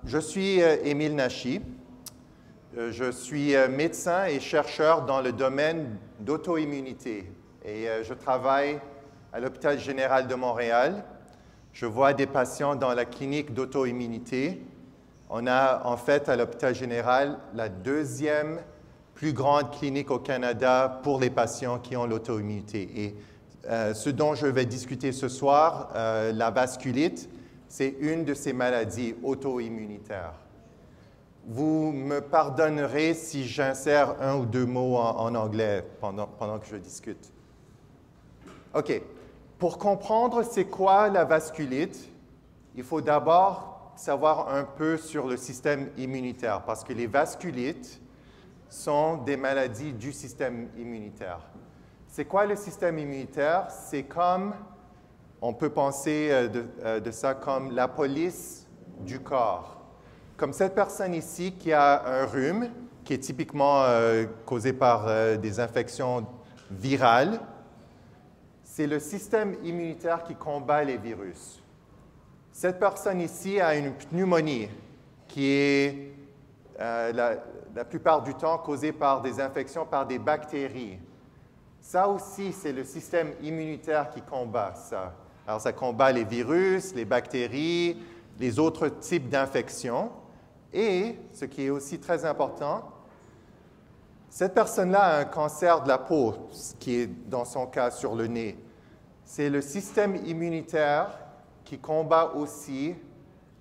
Je suis Émile Nachi. Je suis médecin et chercheur dans le domaine d'auto-immunité. Et je travaille à l'Hôpital général de Montréal. Je vois des patients dans la clinique d'auto-immunité. On a en fait à l'Hôpital général la deuxième plus grande clinique au Canada pour les patients qui ont l'auto-immunité. Et ce dont je vais discuter ce soir, la vasculite, c'est une de ces maladies auto-immunitaires. Vous me pardonnerez si j'insère un ou deux mots en anglais pendant que je discute. OK. Pour comprendre c'est quoi la vasculite, il faut d'abord savoir un peu sur le système immunitaire, parce que les vasculites sont des maladies du système immunitaire. C'est quoi le système immunitaire? C'est comme, on peut penser de ça comme la police du corps. Comme cette personne ici qui a un rhume, qui est typiquement causé par des infections virales, c'est le système immunitaire qui combat les virus. Cette personne ici a une pneumonie qui est la plupart du temps causée par des infections par des bactéries. Ça aussi, c'est le système immunitaire qui combat ça. Alors, ça combat les virus, les bactéries, les autres types d'infections. Et, ce qui est aussi très important, cette personne-là a un cancer de la peau, ce qui est dans son cas sur le nez. C'est le système immunitaire qui combat aussi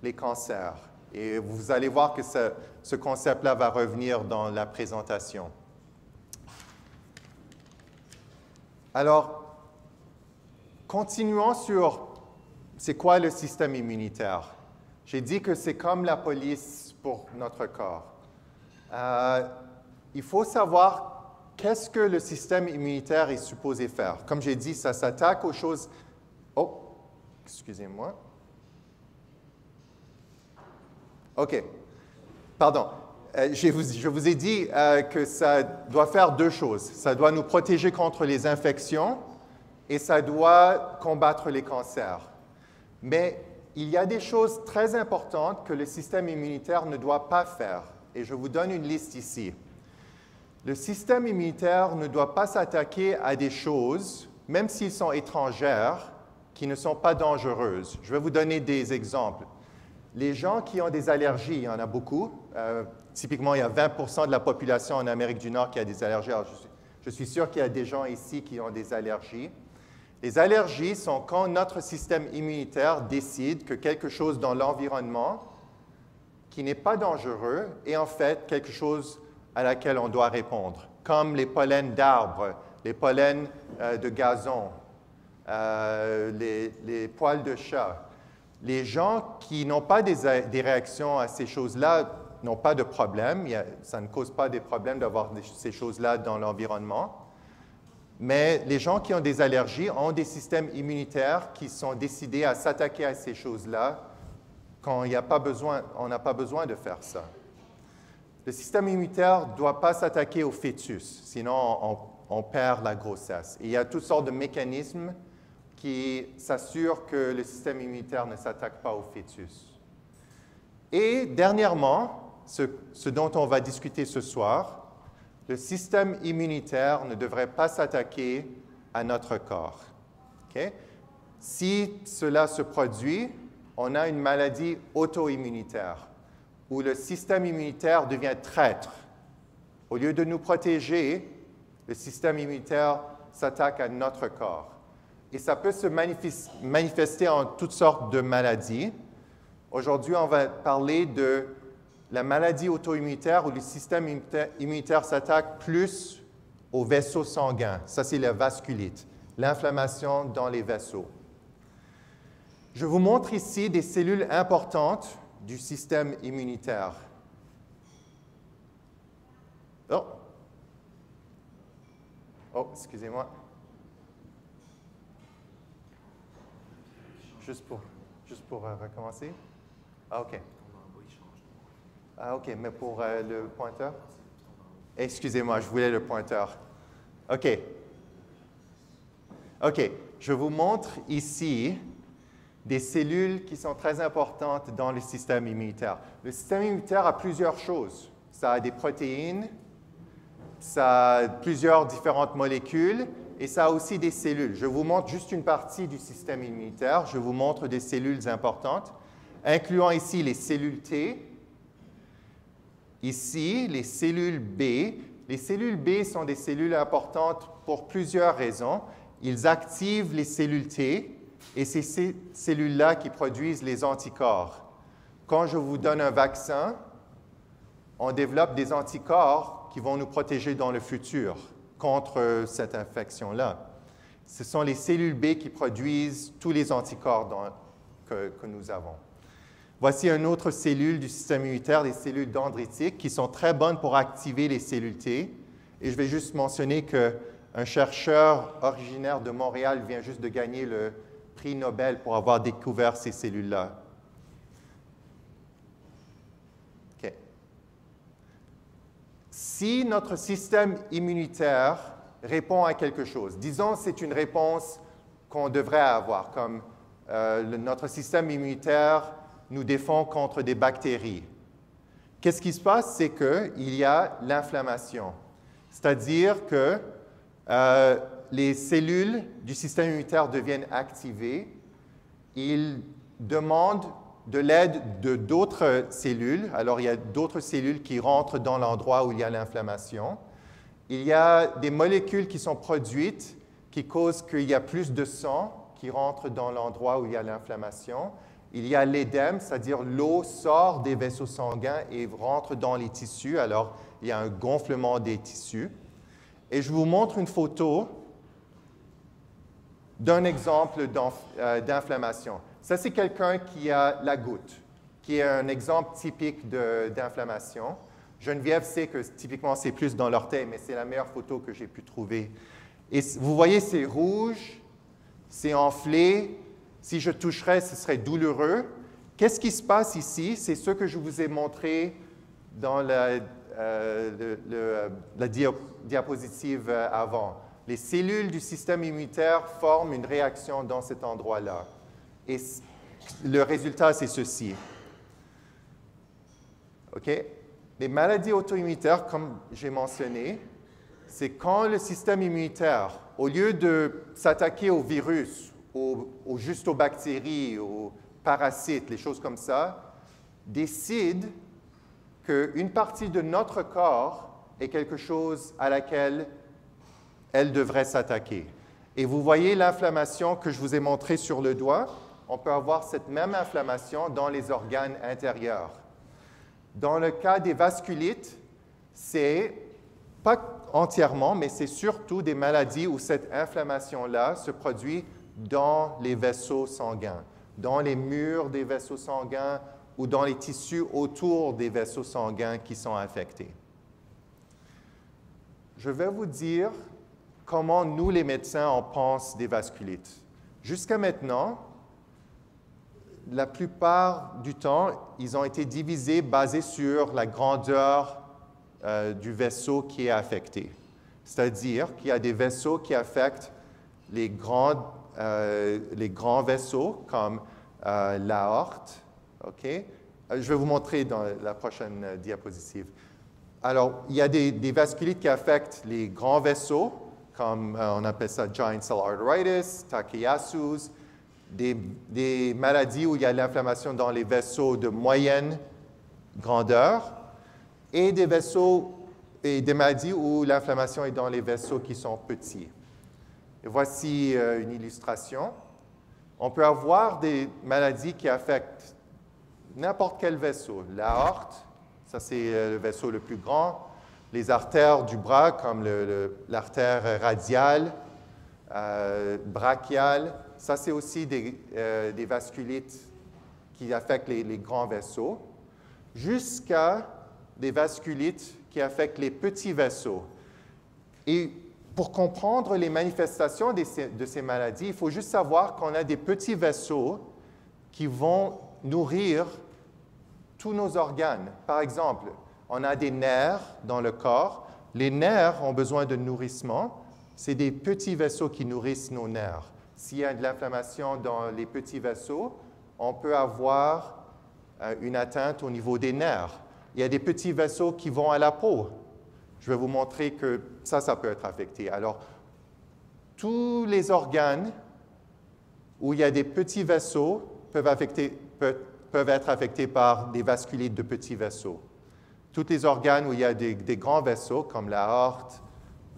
les cancers. Et vous allez voir que ce concept-là va revenir dans la présentation. Alors, continuons sur c'est quoi le système immunitaire. J'ai dit que c'est comme la police pour notre corps. Il faut savoir qu'est-ce que le système immunitaire est supposé faire. Comme j'ai dit, ça s'attaque aux choses... Oh, excusez-moi. OK. Pardon. Je vous ai dit que ça doit faire deux choses. Ça doit nous protéger contre les infections et ça doit combattre les cancers. Mais il y a des choses très importantes que le système immunitaire ne doit pas faire. Et je vous donne une liste ici. Le système immunitaire ne doit pas s'attaquer à des choses, même s'ils sont étrangères, qui ne sont pas dangereuses. Je vais vous donner des exemples. Les gens qui ont des allergies, il y en a beaucoup. Typiquement, il y a 20% de la population en Amérique du Nord qui a des allergies. Alors, je suis sûr qu'il y a des gens ici qui ont des allergies. Les allergies sont quand notre système immunitaire décide que quelque chose dans l'environnement qui n'est pas dangereux est en fait quelque chose à laquelle on doit répondre, comme les pollens d'arbres, les pollens de gazon, les poils de chat. Les gens qui n'ont pas des réactions à ces choses-là n'ont pas de problème. Ça ne cause pas des problèmes d'avoir ces choses-là dans l'environnement. Mais les gens qui ont des allergies ont des systèmes immunitaires qui sont décidés à s'attaquer à ces choses-là quand on n'a pas besoin de faire ça. Le système immunitaire ne doit pas s'attaquer au fœtus, sinon on perd la grossesse. Et il y a toutes sortes de mécanismes qui s'assurent que le système immunitaire ne s'attaque pas au fœtus. Et dernièrement, ce dont on va discuter ce soir, le système immunitaire ne devrait pas s'attaquer à notre corps. Okay? Si cela se produit, on a une maladie auto-immunitaire où le système immunitaire devient traître. Au lieu de nous protéger, le système immunitaire s'attaque à notre corps. Et ça peut se manifester en toutes sortes de maladies. Aujourd'hui, on va parler de la maladie auto-immunitaire où le système immunitaire s'attaque plus aux vaisseaux sanguins. Ça, c'est la vasculite, l'inflammation dans les vaisseaux. Je vous montre ici des cellules importantes du système immunitaire. Oh, excusez-moi. Juste pour recommencer. Ah, OK. Ah, OK, mais pour le pointeur? Excusez-moi, je voulais le pointeur. OK. OK, je vous montre ici des cellules qui sont très importantes dans le système immunitaire. Le système immunitaire a plusieurs choses. Ça a des protéines, ça a plusieurs différentes molécules et ça a aussi des cellules. Je vous montre juste une partie du système immunitaire. Je vous montre des cellules importantes, incluant ici les cellules T, ici les cellules B. Les cellules B sont des cellules importantes pour plusieurs raisons. Ils activent les cellules T et c'est ces cellules-là qui produisent les anticorps. Quand je vous donne un vaccin, on développe des anticorps qui vont nous protéger dans le futur contre cette infection-là. Ce sont les cellules B qui produisent tous les anticorps que nous avons. Voici une autre cellule du système immunitaire, les cellules dendritiques, qui sont très bonnes pour activer les cellules T. Et je vais juste mentionner qu'un chercheur originaire de Montréal vient juste de gagner le prix Nobel pour avoir découvert ces cellules-là. OK. Si notre système immunitaire répond à quelque chose, disons que c'est une réponse qu'on devrait avoir, comme notre système immunitaire nous défend contre des bactéries. Qu'est-ce qui se passe? C'est qu'il y a l'inflammation. C'est-à-dire que les cellules du système immunitaire deviennent activées. Ils demandent de l'aide de d'autres cellules. Alors, il y a d'autres cellules qui rentrent dans l'endroit où il y a l'inflammation. Il y a des molécules qui sont produites qui causent qu'il y a plus de sang qui rentre dans l'endroit où il y a l'inflammation. Il y a l'édème, c'est-à-dire l'eau sort des vaisseaux sanguins et rentre dans les tissus. Alors, il y a un gonflement des tissus. Et je vous montre une photo d'un exemple d'inflammation. Ça, c'est quelqu'un qui a la goutte, qui est un exemple typique d'inflammation. Geneviève sait que typiquement, c'est plus dans l'orteil, mais c'est la meilleure photo que j'ai pu trouver. Et vous voyez, c'est rouge, c'est enflé. Si je toucherais, ce serait douloureux. Qu'est-ce qui se passe ici? C'est ce que je vous ai montré dans la diapositive avant. Les cellules du système immunitaire forment une réaction dans cet endroit-là. Et le résultat, c'est ceci. OK? Les maladies auto-immunitaires, comme j'ai mentionné, c'est quand le système immunitaire, au lieu de s'attaquer au virus, juste aux bactéries, aux parasites, les choses comme ça, décide qu'une partie de notre corps est quelque chose à laquelle elle devrait s'attaquer. Et vous voyez l'inflammation que je vous ai montrée sur le doigt. On peut avoir cette même inflammation dans les organes intérieurs. Dans le cas des vasculites, c'est pas entièrement, mais c'est surtout des maladies où cette inflammation-là se produit dans les vaisseaux sanguins, dans les murs des vaisseaux sanguins ou dans les tissus autour des vaisseaux sanguins qui sont infectés. Je vais vous dire comment nous, les médecins, on pense des vasculites. Jusqu'à maintenant, la plupart du temps, ils ont été divisés basés sur la grandeur du vaisseau qui est affecté. C'est-à-dire qu'il y a des vaisseaux qui affectent les grands vaisseaux, comme l'aorte. OK? Je vais vous montrer dans la prochaine diapositive. Alors, il y a des vasculites qui affectent les grands vaisseaux, comme on appelle ça giant cell arteritis, Takayasu's, des maladies où il y a l'inflammation dans les vaisseaux de moyenne grandeur, et des maladies où l'inflammation est dans les vaisseaux qui sont petits. Et voici une illustration. On peut avoir des maladies qui affectent n'importe quel vaisseau. L'aorte, ça c'est le vaisseau le plus grand. Les artères du bras, comme l'artère radiale, brachiale, ça c'est aussi des vasculites qui affectent les grands vaisseaux, jusqu'à des vasculites qui affectent les petits vaisseaux. Et pour comprendre les manifestations de ces maladies, il faut juste savoir qu'on a des petits vaisseaux qui vont nourrir tous nos organes. Par exemple, on a des nerfs dans le corps. Les nerfs ont besoin de nourrissement. C'est des petits vaisseaux qui nourrissent nos nerfs. s'il y a de l'inflammation dans les petits vaisseaux, on peut avoir une atteinte au niveau des nerfs. Il y a des petits vaisseaux qui vont à la peau. Je vais vous montrer que ça peut être affecté. Alors, tous les organes où il y a des petits vaisseaux peuvent être affectés par des vasculites de petits vaisseaux. Tous les organes où il y a des grands vaisseaux, comme la aorte,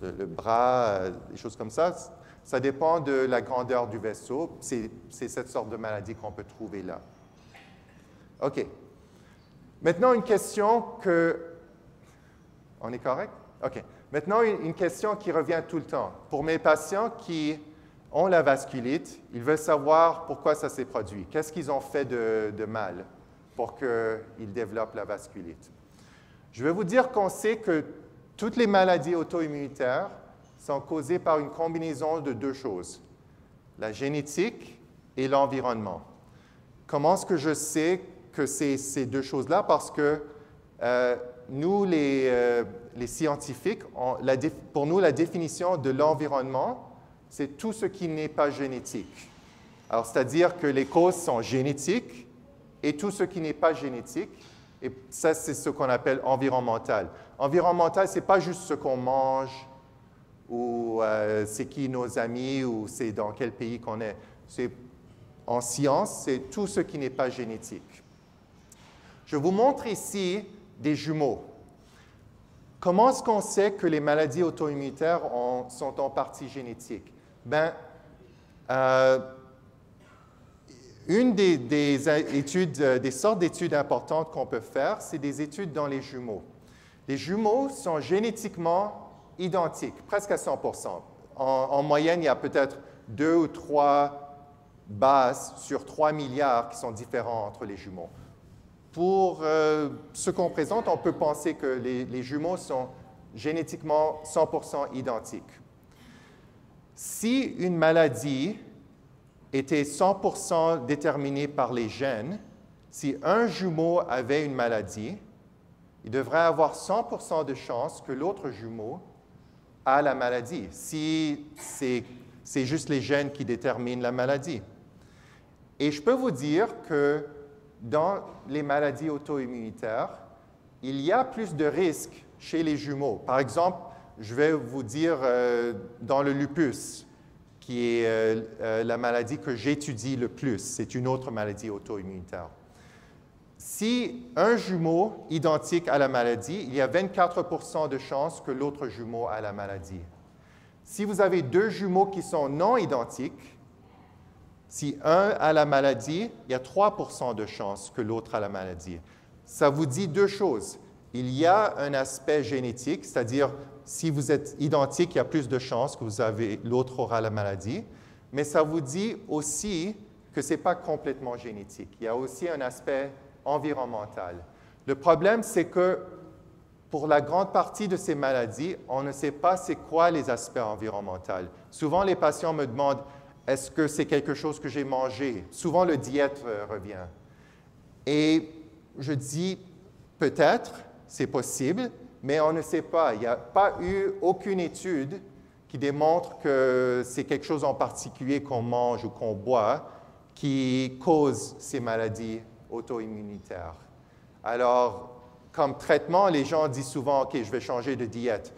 le bras, des choses comme ça, ça dépend de la grandeur du vaisseau. C'est cette sorte de maladie qu'on peut trouver là. OK. Maintenant, une question que... On est correct? OK. Maintenant, une question qui revient tout le temps. Pour mes patients qui ont la vasculite, ils veulent savoir pourquoi ça s'est produit. Qu'est-ce qu'ils ont fait de mal pour qu'ils développent la vasculite? Je vais vous dire qu'on sait que toutes les maladies auto-immunitaires sont causées par une combinaison de deux choses, la génétique et l'environnement. Comment est-ce que je sais que c'est ces deux choses-là? Parce que nous, les scientifiques, pour nous, la définition de l'environnement, c'est tout ce qui n'est pas génétique. Alors, c'est-à-dire que les causes sont génétiques et tout ce qui n'est pas génétique, et ça, c'est ce qu'on appelle environnemental. Environnemental, ce n'est pas juste ce qu'on mange ou c'est qui nos amis ou c'est dans quel pays qu'on est. En science, c'est tout ce qui n'est pas génétique. Je vous montre ici des jumeaux. Comment est-ce qu'on sait que les maladies auto-immunitaires sont en partie génétiques? Bien, une des sortes d'études importantes qu'on peut faire, c'est des études dans les jumeaux. Les jumeaux sont génétiquement identiques, presque à 100%. En moyenne, il y a peut-être 2 ou 3 bases sur 3 milliards qui sont différents entre les jumeaux. Pour ce qu'on présente, on peut penser que les jumeaux sont génétiquement 100% identiques. Si une maladie était 100% déterminée par les gènes, si un jumeau avait une maladie, il devrait avoir 100% de chance que l'autre jumeau a la maladie, si c'est juste les gènes qui déterminent la maladie. Et je peux vous dire que dans les maladies auto-immunitaires, il y a plus de risques chez les jumeaux. Par exemple, je vais vous dire dans le lupus, qui est la maladie que j'étudie le plus. C'est une autre maladie auto-immunitaire. Si un jumeau identique à la maladie, il y a 24% de chances que l'autre jumeau a la maladie. Si vous avez 2 jumeaux qui sont non identiques, si un a la maladie, il y a 3% de chances que l'autre a la maladie. Ça vous dit 2 choses. Il y a un aspect génétique, c'est-à-dire si vous êtes identique, il y a plus de chances que l'autre aura la maladie, mais ça vous dit aussi que ce n'est pas complètement génétique. Il y a aussi un aspect environnemental. Le problème, c'est que pour la grande partie de ces maladies, on ne sait pas c'est quoi les aspects environnementaux. Souvent, les patients me demandent « Est-ce que c'est quelque chose que j'ai mangé? » Souvent, le diète revient. Et je dis « Peut-être, c'est possible, mais on ne sait pas. Il n'y a pas eu aucune étude qui démontre que c'est quelque chose en particulier qu'on mange ou qu'on boit qui cause ces maladies auto-immunitaires. Alors, comme traitement, les gens disent souvent, OK, je vais changer de diète.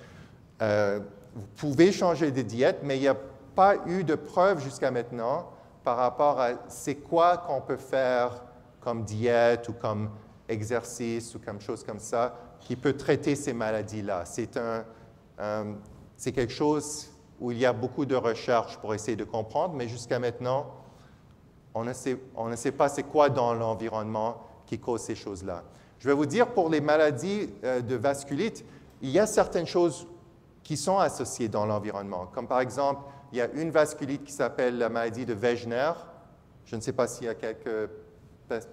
Vous pouvez changer de diète, mais il n'y a pas eu de preuve jusqu'à maintenant par rapport à c'est quoi qu'on peut faire comme diète ou comme exercice ou comme chose comme ça qui peut traiter ces maladies-là. C'est quelque chose où il y a beaucoup de recherches pour essayer de comprendre, mais jusqu'à maintenant, on ne sait pas c'est quoi dans l'environnement qui cause ces choses-là. Je vais vous dire, pour les maladies de vasculite, il y a certaines choses qui sont associées dans l'environnement. Comme par exemple, il y a une vasculite qui s'appelle la maladie de Wegener. Je ne sais pas s'il y a quelques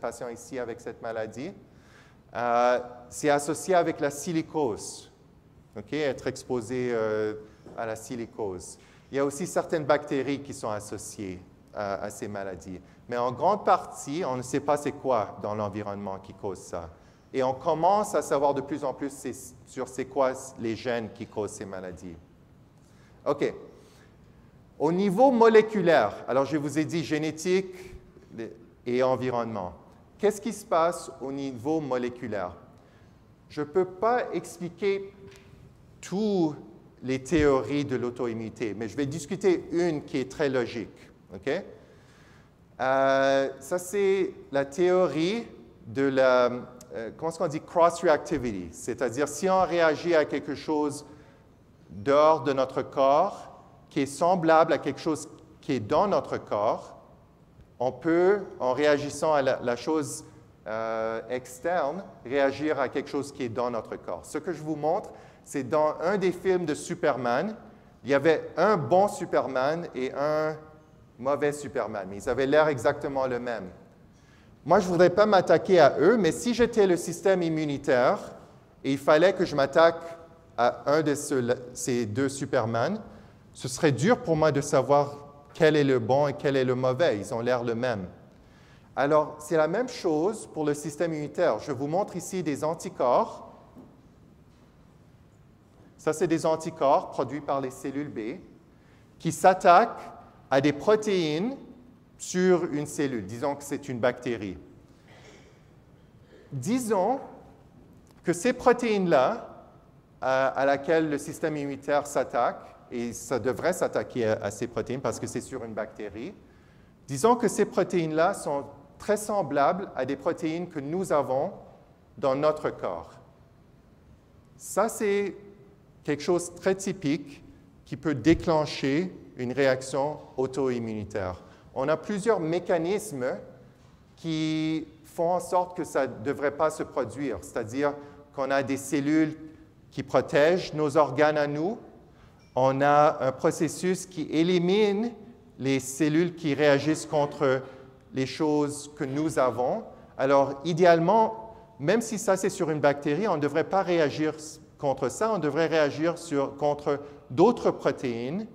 patients ici avec cette maladie. C'est associé avec la silicose, être exposé à la silicose. Il y a aussi certaines bactéries qui sont associées à ces maladies. Mais en grande partie, on ne sait pas c'est quoi dans l'environnement qui cause ça. Et on commence à savoir de plus en plus sur c'est quoi les gènes qui causent ces maladies. OK. Au niveau moléculaire, alors je vous ai dit génétique et environnement. Qu'est-ce qui se passe au niveau moléculaire? Je ne peux pas expliquer toutes les théories de l'auto-immunité, mais je vais discuter une qui est très logique. Okay? Ça, c'est la théorie de la, comment est-ce qu'on dit, cross-reactivity, c'est-à-dire si on réagit à quelque chose dehors de notre corps qui est semblable à quelque chose qui est dans notre corps, on peut, en réagissant à la chose externe, réagir à quelque chose qui est dans notre corps. Ce que je vous montre, c'est dans un des films de Superman, il y avait un bon Superman et un mauvais Superman, mais ils avaient l'air exactement le même. Moi, je ne voudrais pas m'attaquer à eux, mais si j'étais le système immunitaire et il fallait que je m'attaque à un de ces deux Superman, ce serait dur pour moi de savoir quel est le bon et quel est le mauvais. Ils ont l'air le même. Alors, c'est la même chose pour le système immunitaire. Je vous montre ici des anticorps. Ça, c'est des anticorps produits par les cellules B qui s'attaquent à des protéines sur une cellule. Disons que c'est une bactérie. Disons que ces protéines-là, à laquelle le système immunitaire s'attaque, et ça devrait s'attaquer à ces protéines parce que c'est sur une bactérie, disons que ces protéines-là sont très semblables à des protéines que nous avons dans notre corps. Ça, c'est quelque chose de très typique qui peut déclencher une réaction auto-immunitaire. On a plusieurs mécanismes qui font en sorte que ça ne devrait pas se produire, c'est-à-dire qu'on a des cellules qui protègent nos organes à nous, on a un processus qui élimine les cellules qui réagissent contre les choses que nous avons. Alors, idéalement, même si ça c'est sur une bactérie, on ne devrait pas réagir contre ça, on devrait réagir contre d'autres protéines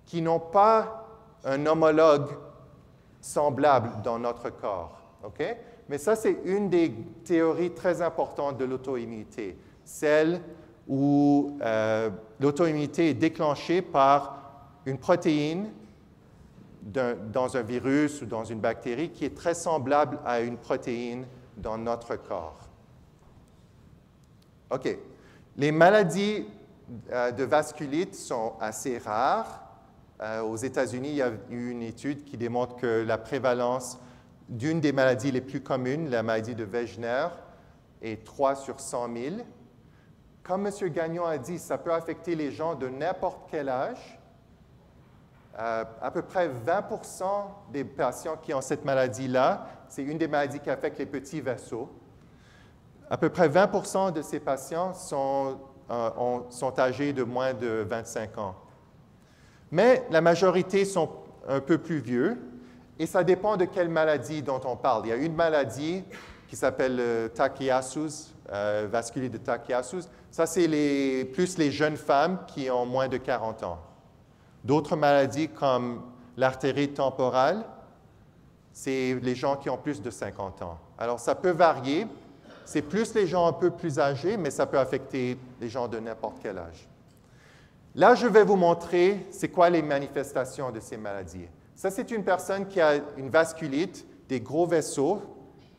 qui n'ont pas un homologue semblable dans notre corps. Okay? Mais ça, c'est une des théories très importantes de l'auto-immunité, celle où l'auto-immunité est déclenchée par une protéine dans un virus ou dans une bactérie qui est très semblable à une protéine dans notre corps. OK. Les maladies de vasculite sont assez rares. Aux États-Unis, il y a eu une étude qui démontre que la prévalence d'une des maladies les plus communes, la maladie de Wegener, est 3 sur 100 000. Comme M. Gagnon a dit, ça peut affecter les gens de n'importe quel âge. À peu près 20% des patients qui ont cette maladie-là, c'est une des maladies qui affecte les petits vaisseaux. À peu près 20% de ces patients sont âgés de moins de 25 ans. Mais la majorité sont un peu plus vieux, et ça dépend de quelle maladie dont on parle. Il y a une maladie qui s'appelle Takayasu's, vasculite de Takayasu's. Ça, c'est plus les jeunes femmes qui ont moins de 40 ans. D'autres maladies comme l'artérite temporale, c'est les gens qui ont plus de 50 ans. Alors, ça peut varier. C'est plus les gens un peu plus âgés, mais ça peut affecter les gens de n'importe quel âge. Là, je vais vous montrer c'est quoi les manifestations de ces maladies. Ça, c'est une personne qui a une vasculite, des gros vaisseaux,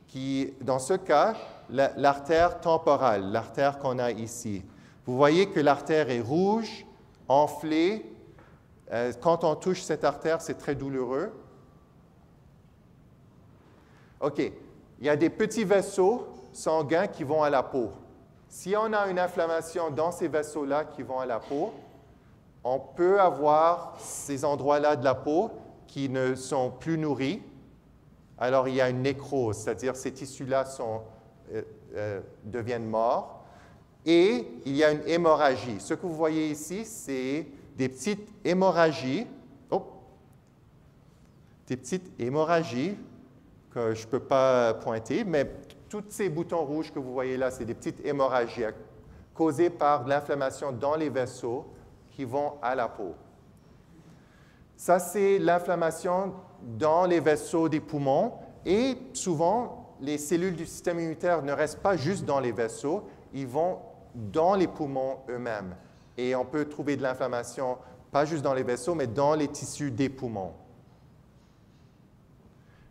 qui, dans ce cas, l'artère temporale, l'artère qu'on a ici. Vous voyez que l'artère est rouge, enflée. Quand on touche cette artère, c'est très douloureux. OK. Il y a des petits vaisseaux sanguins qui vont à la peau. Si on a une inflammation dans ces vaisseaux-là qui vont à la peau, on peut avoir ces endroits-là de la peau qui ne sont plus nourris. Alors, il y a une nécrose, c'est-à-dire ces tissus-là deviennent morts. Et il y a une hémorragie. Ce que vous voyez ici, c'est des petites hémorragies. Des petites hémorragies que je ne peux pas pointer, mais tous ces boutons rouges que vous voyez là, c'est des petites hémorragies causées par l'inflammation dans les vaisseaux qui vont à la peau. Ça, c'est l'inflammation dans les vaisseaux des poumons. Et souvent, les cellules du système immunitaire ne restent pas juste dans les vaisseaux, ils vont dans les poumons eux-mêmes. Et on peut trouver de l'inflammation pas juste dans les vaisseaux, mais dans les tissus des poumons.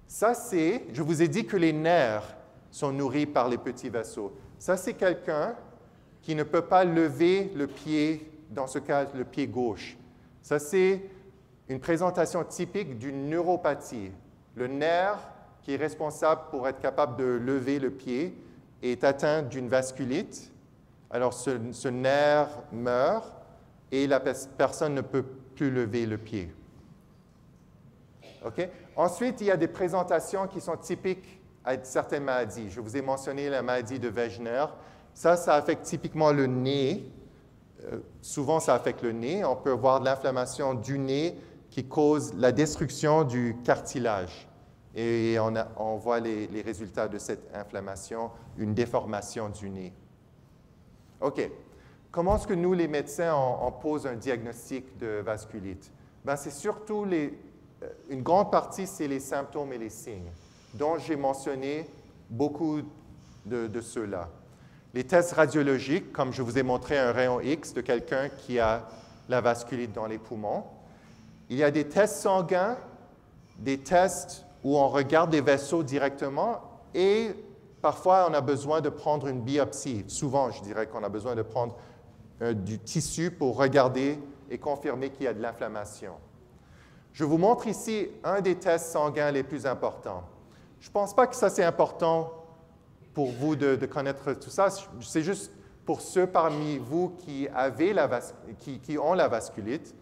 Ça, je vous ai dit que les nerfs sont nourris par les petits vaisseaux. Ça, c'est quelqu'un qui ne peut pas lever le pied, dans ce cas, le pied gauche. Ça, c'est une présentation typique d'une neuropathie. Le nerf qui est responsable pour être capable de lever le pied est atteint d'une vasculite. Alors, ce nerf meurt et la personne ne peut plus lever le pied. OK? Ensuite, il y a des présentations qui sont typiques à certaines maladies. Je vous ai mentionné la maladie de Wegener. Ça affecte typiquement le nez. Souvent, ça affecte le nez. On peut voir de l'inflammation du nez qui cause la destruction du cartilage. Et on voit les résultats de cette inflammation, une déformation du nez. OK. Comment est-ce que nous, les médecins, on pose un diagnostic de vasculite? Ben, c'est surtout une grande partie, c'est les symptômes et les signes, dont j'ai mentionné beaucoup de ceux-là. Les tests radiologiques, comme je vous ai montré un rayon X de quelqu'un qui a la vasculite dans les poumons. Il y a des tests sanguins, des tests où on regarde les vaisseaux directement et parfois on a besoin de prendre une biopsie. Souvent, je dirais qu'on a besoin de prendre du tissu pour regarder et confirmer qu'il y a de l'inflammation. Je vous montre ici un des tests sanguins les plus importants. Je ne pense pas que ça c'est important pour vous de connaître tout ça. C'est juste pour ceux parmi vous qui ont la vasculite.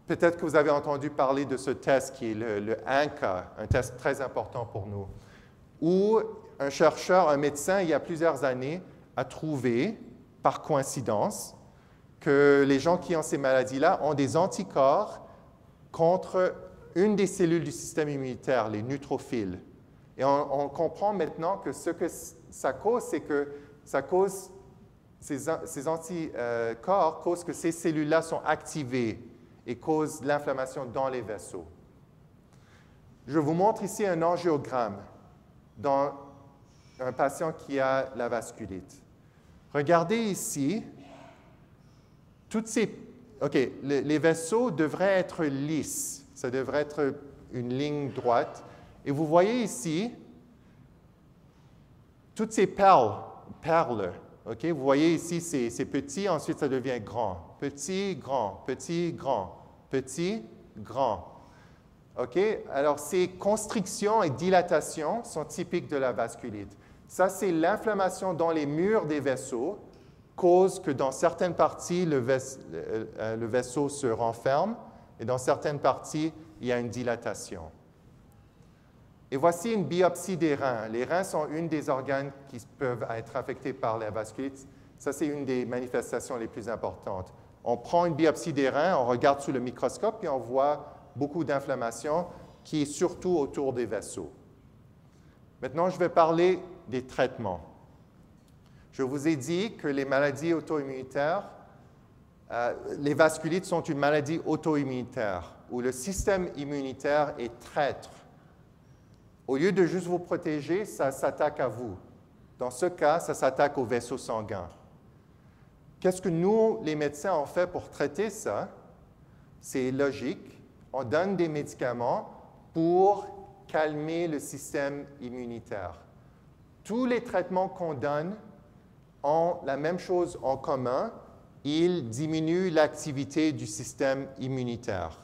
Peut-être que vous avez entendu parler de ce test qui est le ANCA, un test très important pour nous, où un chercheur, un médecin, il y a plusieurs années, a trouvé, par coïncidence, que les gens qui ont ces maladies-là ont des anticorps contre une des cellules du système immunitaire, les neutrophiles. Et on comprend maintenant que ce que ça cause, c'est que ces anticorps causent que ces cellules-là sont activées et causent de l'inflammation dans les vaisseaux. Je vous montre ici un angiogramme dans un patient qui a la vasculite. Regardez ici, les vaisseaux devraient être lisses. Ça devrait être une ligne droite. Et vous voyez ici, toutes ces perles, OK? Vous voyez ici, c'est petit, ensuite ça devient grand. Petit, grand, petit, grand, petit, grand. OK? Alors, ces constrictions et dilatations sont typiques de la vasculite. Ça, c'est l'inflammation dans les murs des vaisseaux, cause que dans certaines parties, le vaisseau se renferme et dans certaines parties, il y a une dilatation. Et voici une biopsie des reins. Les reins sont une des organes qui peuvent être affectés par la vasculite. Ça, c'est une des manifestations les plus importantes. On prend une biopsie des reins, on regarde sous le microscope et on voit beaucoup d'inflammation qui est surtout autour des vaisseaux. Maintenant, je vais parler des traitements. Je vous ai dit que les maladies auto-immunitaires, les vasculites sont une maladie auto-immunitaire où le système immunitaire est traître. Au lieu de juste vous protéger, ça s'attaque à vous. Dans ce cas, ça s'attaque aux vaisseaux sanguins. Qu'est-ce que nous, les médecins, on fait pour traiter ça? C'est logique. On donne des médicaments pour calmer le système immunitaire. Tous les traitements qu'on donne ont la même chose en commun. Ils diminuent l'activité du système immunitaire.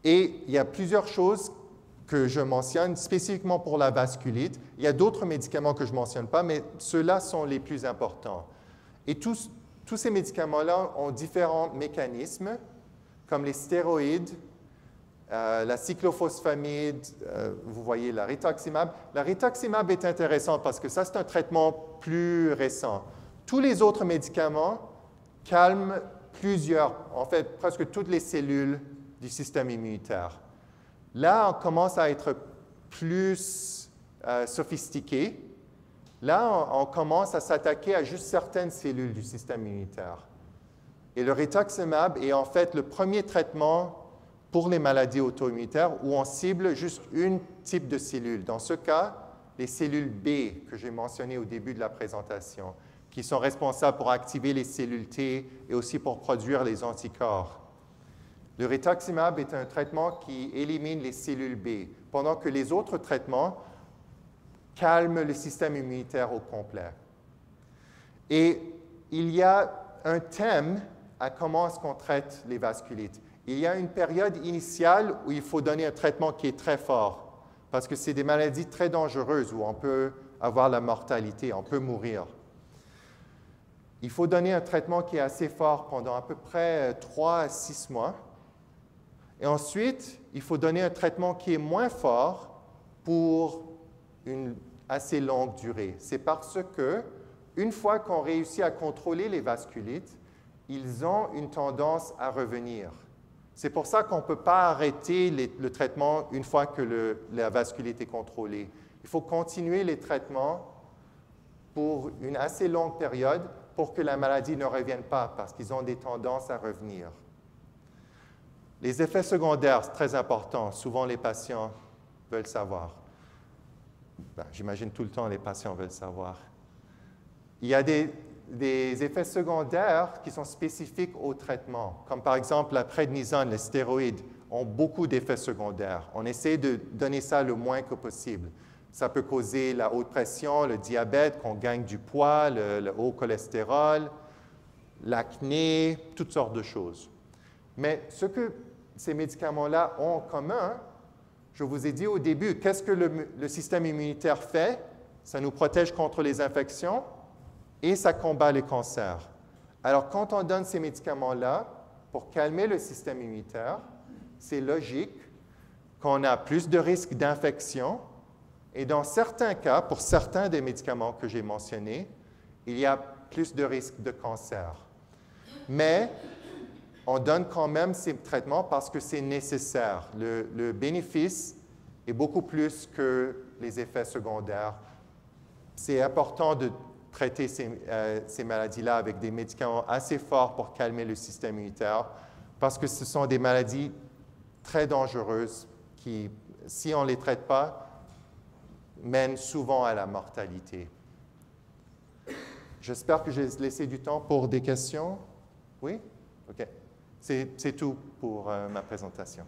Et il y a plusieurs choses que je mentionne spécifiquement pour la vasculite. Il y a d'autres médicaments que je ne mentionne pas, mais ceux-là sont les plus importants. Et tous ces médicaments-là ont différents mécanismes, comme les stéroïdes, la cyclophosphamide, vous voyez la rituximab. La rituximab est intéressante parce que ça, c'est un traitement plus récent. Tous les autres médicaments calment en fait, presque toutes les cellules du système immunitaire. Là, on commence à être plus sophistiqué. Là, on commence à s'attaquer à juste certaines cellules du système immunitaire. Et le rituximab est en fait le premier traitement pour les maladies auto-immunitaires où on cible juste un type de cellule. Dans ce cas, les cellules B que j'ai mentionnées au début de la présentation, qui sont responsables pour activer les cellules T et aussi pour produire les anticorps. Le rituximab est un traitement qui élimine les cellules B, pendant que les autres traitements calment le système immunitaire au complet. Et il y a un thème à comment est-ce qu'on traite les vasculites. Il y a une période initiale où il faut donner un traitement qui est très fort, parce que c'est des maladies très dangereuses où on peut avoir la mortalité, on peut mourir. Il faut donner un traitement qui est assez fort pendant à peu près 3 à 6 mois. Et ensuite, il faut donner un traitement qui est moins fort pour une assez longue durée. C'est parce que, une fois qu'on réussit à contrôler les vasculites, ils ont une tendance à revenir. C'est pour ça qu'on ne peut pas arrêter le traitement une fois que la vasculite est contrôlée. Il faut continuer les traitements pour une assez longue période pour que la maladie ne revienne pas, parce qu'ils ont des tendances à revenir. Les effets secondaires, c'est très important. Souvent, les patients veulent savoir. J'imagine tout le temps les patients veulent savoir. Il y a des effets secondaires qui sont spécifiques au traitement, comme par exemple la prednisone, les stéroïdes, ont beaucoup d'effets secondaires. On essaie de donner ça le moins que possible. Ça peut causer la haute pression, le diabète, qu'on gagne du poids, le haut cholestérol, l'acné, toutes sortes de choses. Mais ce que ces médicaments-là ont en commun, je vous ai dit au début, qu'est-ce que le système immunitaire fait? Ça nous protège contre les infections et ça combat les cancers. Alors, quand on donne ces médicaments-là pour calmer le système immunitaire, c'est logique qu'on a plus de risques d'infection et dans certains cas, pour certains des médicaments que j'ai mentionnés, il y a plus de risques de cancer. Mais on donne quand même ces traitements parce que c'est nécessaire. Le bénéfice est beaucoup plus que les effets secondaires. C'est important de traiter ces maladies-là avec des médicaments assez forts pour calmer le système immunitaire parce que ce sont des maladies très dangereuses qui, si on ne les traite pas, mènent souvent à la mortalité. J'espère que j'ai laissé du temps pour des questions. Oui? OK. C'est tout pour ma présentation.